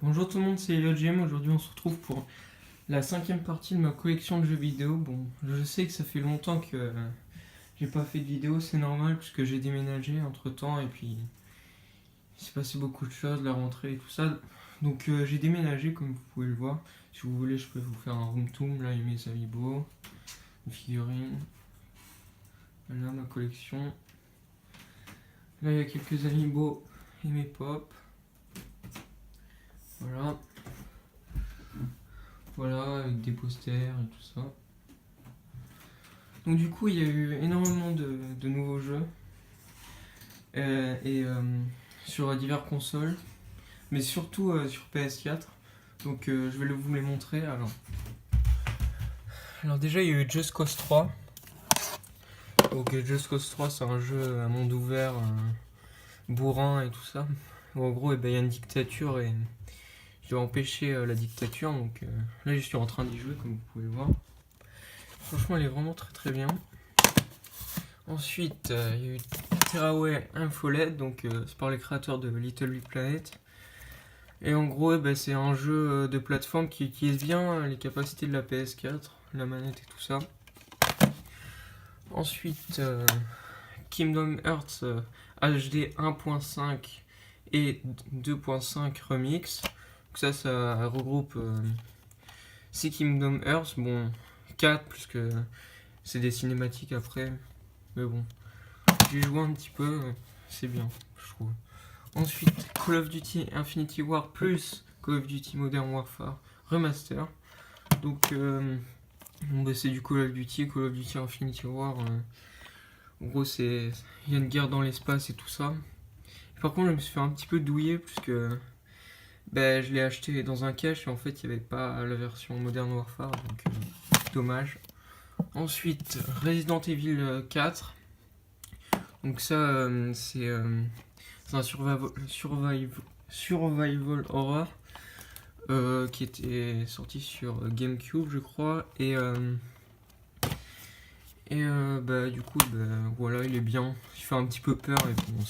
Bonjour tout le monde, c'est ElliotGM. Aujourd'hui, on se retrouve pour la cinquième partie de ma collection de jeux vidéo. Bon, je sais que ça fait longtemps que j'ai pas fait de vidéo, c'est normal puisque j'ai déménagé entre temps et puis il s'est passé beaucoup de choses, la rentrée et tout ça. Donc j'ai déménagé comme vous pouvez le voir. Si vous voulez, je peux vous faire un room tour. Là, il y a mes amiibo, mes figurines. Voilà ma collection. Là, il y a quelques amiibo et mes pop. Voilà. Voilà, avec des posters et tout ça. Donc du coup, il y a eu énormément de nouveaux jeux sur diverses consoles, mais surtout sur PS4. Donc je vais vous les montrer. Alors déjà, il y a eu Just Cause 3. Donc Just Cause 3, c'est un jeu à monde ouvert, bourrin et tout ça. Où, en gros, il y a une dictature et je dois empêcher la dictature. Donc là, je suis en train d'y jouer, comme vous pouvez le voir. Franchement, elle est vraiment très très bien. Ensuite, il y a eu Terraway Infoled, donc c'est par les créateurs de Little Big Planet. Et en gros, c'est un jeu de plateforme qui utilise bien les capacités de la PS4, la manette et tout ça. Ensuite, Kingdom Hearts HD 1.5 et 2.5 Remix. Donc ça regroupe 6 Kingdom Hearts, bon 4 puisque c'est des cinématiques après. Mais bon, j'ai joué un petit peu, c'est bien, je trouve. Ensuite, Call of Duty Infinity War plus Call of Duty Modern Warfare Remaster. Donc, c'est du Call of Duty Infinity War. En gros, il y a une guerre dans l'espace et tout ça. Par contre, je me suis fait un petit peu douiller puisque je l'ai acheté dans un cache et en fait, il n'y avait pas la version Modern Warfare, donc dommage. Ensuite, Resident Evil 4. Donc ça, c'est un survival horror qui était sorti sur GameCube, je crois. Du coup, voilà, il est bien. Il fait un petit peu peur et bon,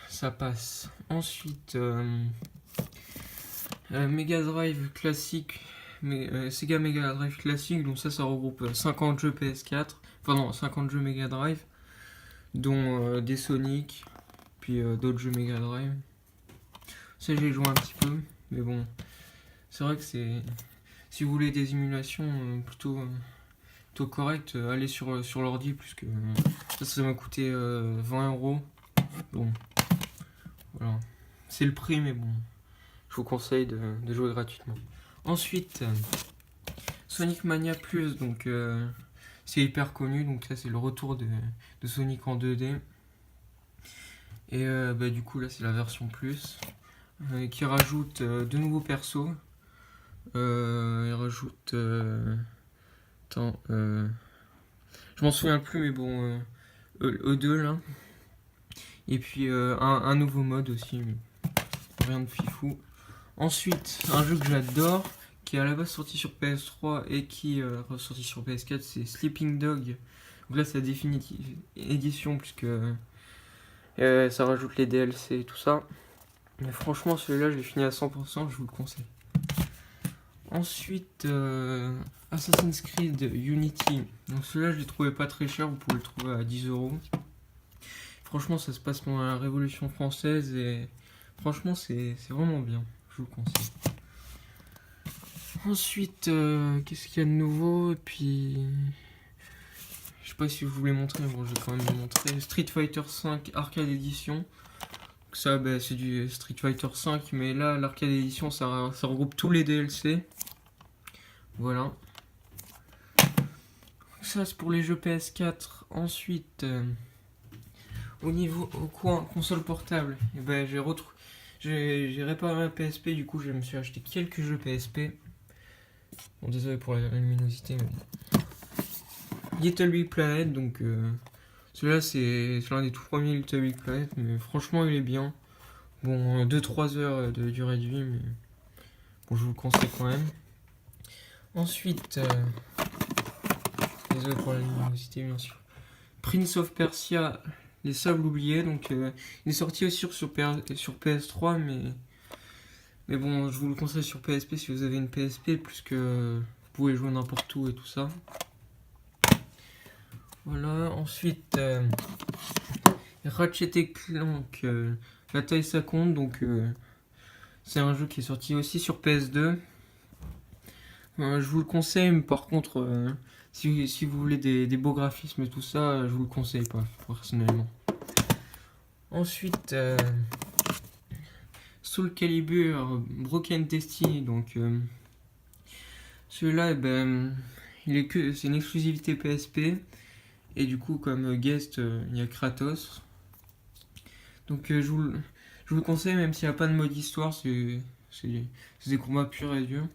ça passe. Ensuite, Mega Drive classique. Sega Mega Drive classique, donc ça regroupe 50 jeux PS4, enfin non, 50 jeux Mega Drive, dont des Sonic, puis d'autres jeux Mega Drive. Ça j'ai joué un petit peu, mais bon, c'est vrai que si vous voulez des émulations plutôt correctes, allez sur l'ordi, puisque ça m'a coûté 20€. Bon, voilà, c'est le prix, mais bon, je vous conseille de jouer gratuitement. Ensuite, Sonic Mania Plus, donc c'est hyper connu, donc ça c'est le retour de Sonic en 2D. Et du coup là c'est la version plus qui rajoute de nouveaux persos. Il rajoute je m'en souviens plus, mais bon, E2 là. Et puis un nouveau mode aussi, mais rien de fifou. Ensuite, un jeu que j'adore, qui est à la base sorti sur PS3 et qui est ressorti sur PS4, c'est Sleeping Dog. Donc là, c'est la définitive édition, puisque ça rajoute les DLC et tout ça. Mais franchement, celui-là, je l'ai fini à 100%, je vous le conseille. Ensuite, Assassin's Creed Unity. Donc celui-là, je l'ai trouvé pas très cher, vous pouvez le trouver à 10€. Franchement, ça se passe pendant la Révolution française et franchement, c'est vraiment bien, je vous le conseille. Ensuite, qu'est-ce qu'il y a de nouveau? Et puis, je sais pas si je vous voulais montrer, bon, je vais quand même vous montrer. Street Fighter V Arcade Edition. Donc ça, c'est du Street Fighter V, mais là, l'Arcade Edition, ça regroupe tous les DLC. Voilà. Ça, c'est pour les jeux PS4. Ensuite, au coin console portable, j'ai réparé ma PSP, du coup, je me suis acheté quelques jeux PSP. Bon, désolé pour la luminosité, mais bon. Little Big Planet, donc celui-là c'est l'un des tout premiers Little Big Planet, mais franchement il est bien. Bon, 2-3 heures de durée de vie, mais bon, je vous le conseille quand même. Ensuite, désolé pour la luminosité, bien sûr. Prince of Persia, les Sables oubliés, donc il est sorti aussi sur PS3, mais Mais bon, je vous le conseille sur PSP si vous avez une PSP, puisque vous pouvez jouer n'importe où et tout ça. Voilà, ensuite, Ratchet et Clank, la taille ça compte, donc c'est un jeu qui est sorti aussi sur PS2. Je vous le conseille, mais par contre, si vous voulez des beaux graphismes et tout ça, je vous le conseille pas, personnellement. Ensuite, Soul Calibur Broken Destiny, donc celui-là, c'est une exclusivité PSP, et du coup, comme guest, il y a Kratos. Donc je vous le conseille, même s'il n'y a pas de mode histoire, c'est des combats purs et durs.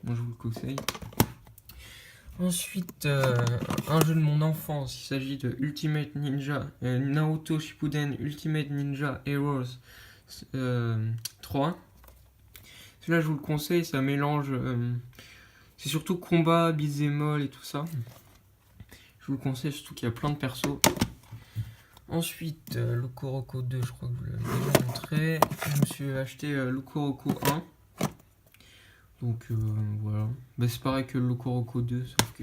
Bon, je vous le conseille. Ensuite, un jeu de mon enfance, il s'agit de Ultimate Ninja, Naruto Shippuden Ultimate Ninja Heroes 3. Celui-là, je vous le conseille, ça mélange. C'est surtout combat, beat'em all et tout ça. Je vous le conseille, surtout qu'il y a plein de persos. Ensuite, Loco 2, je crois que je vous l'avez déjà montré. Je me suis acheté Loco 1. Donc voilà. C'est pareil que Loco 2, sauf que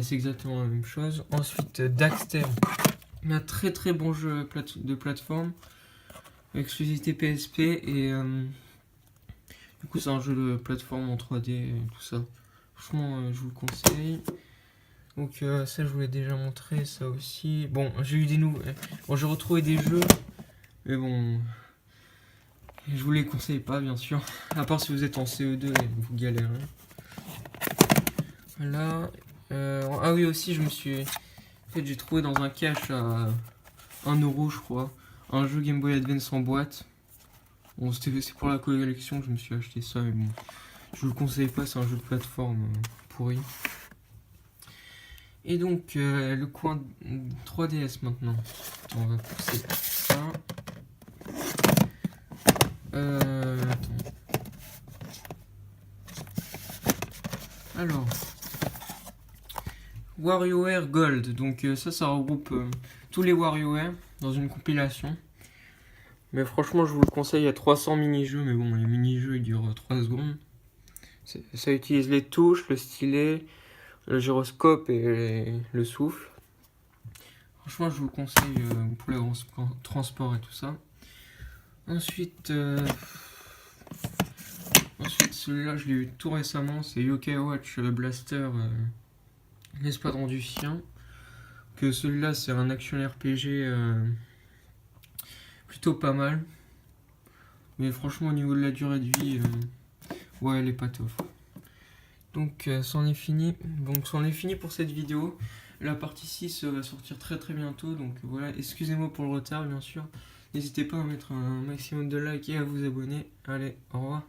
c'est exactement la même chose. Ensuite, Daxter. Un très très bon jeu de plateforme. Exclusivité PSP et du coup c'est un jeu de plateforme en 3D et tout ça. Franchement, je vous le conseille. Donc ça je vous l'ai déjà montré, ça aussi. Bon, j'ai eu des nouveaux. Bon, j'ai retrouvé des jeux, mais bon, je vous les conseille pas bien sûr. À part si vous êtes en CE2 et vous galérez. Voilà. Ah oui aussi, en fait, j'ai trouvé dans un cache à 1€, je crois, un jeu Game Boy Advance en boîte. Bon, c'est pour la collection que je me suis acheté ça, mais bon, je vous le conseille pas, c'est un jeu de plateforme pourri. Et donc, le coin 3DS maintenant. On va pousser ça. Attends. Alors, WarioWare Gold. Donc, ça regroupe tous les WarioWare dans une compilation. Mais franchement, je vous le conseille, il y a 300 mini-jeux, mais bon, les mini-jeux ils durent 3 secondes. Ça utilise les touches, le stylet, le gyroscope et le souffle. Franchement, je vous le conseille pour les grands transports et tout ça. Ensuite, celui-là, je l'ai eu tout récemment, c'est Yokai Watch Blaster, l'Espadron du Chien. Que celui-là, c'est un action RPG plutôt pas mal. Mais franchement, au niveau de la durée de vie, ouais, elle est pas top. Donc, c'en est fini. Donc, c'en est fini pour cette vidéo. La partie 6 va sortir très très bientôt. Donc, voilà, excusez-moi pour le retard, bien sûr. N'hésitez pas à mettre un maximum de likes et à vous abonner. Allez, au revoir.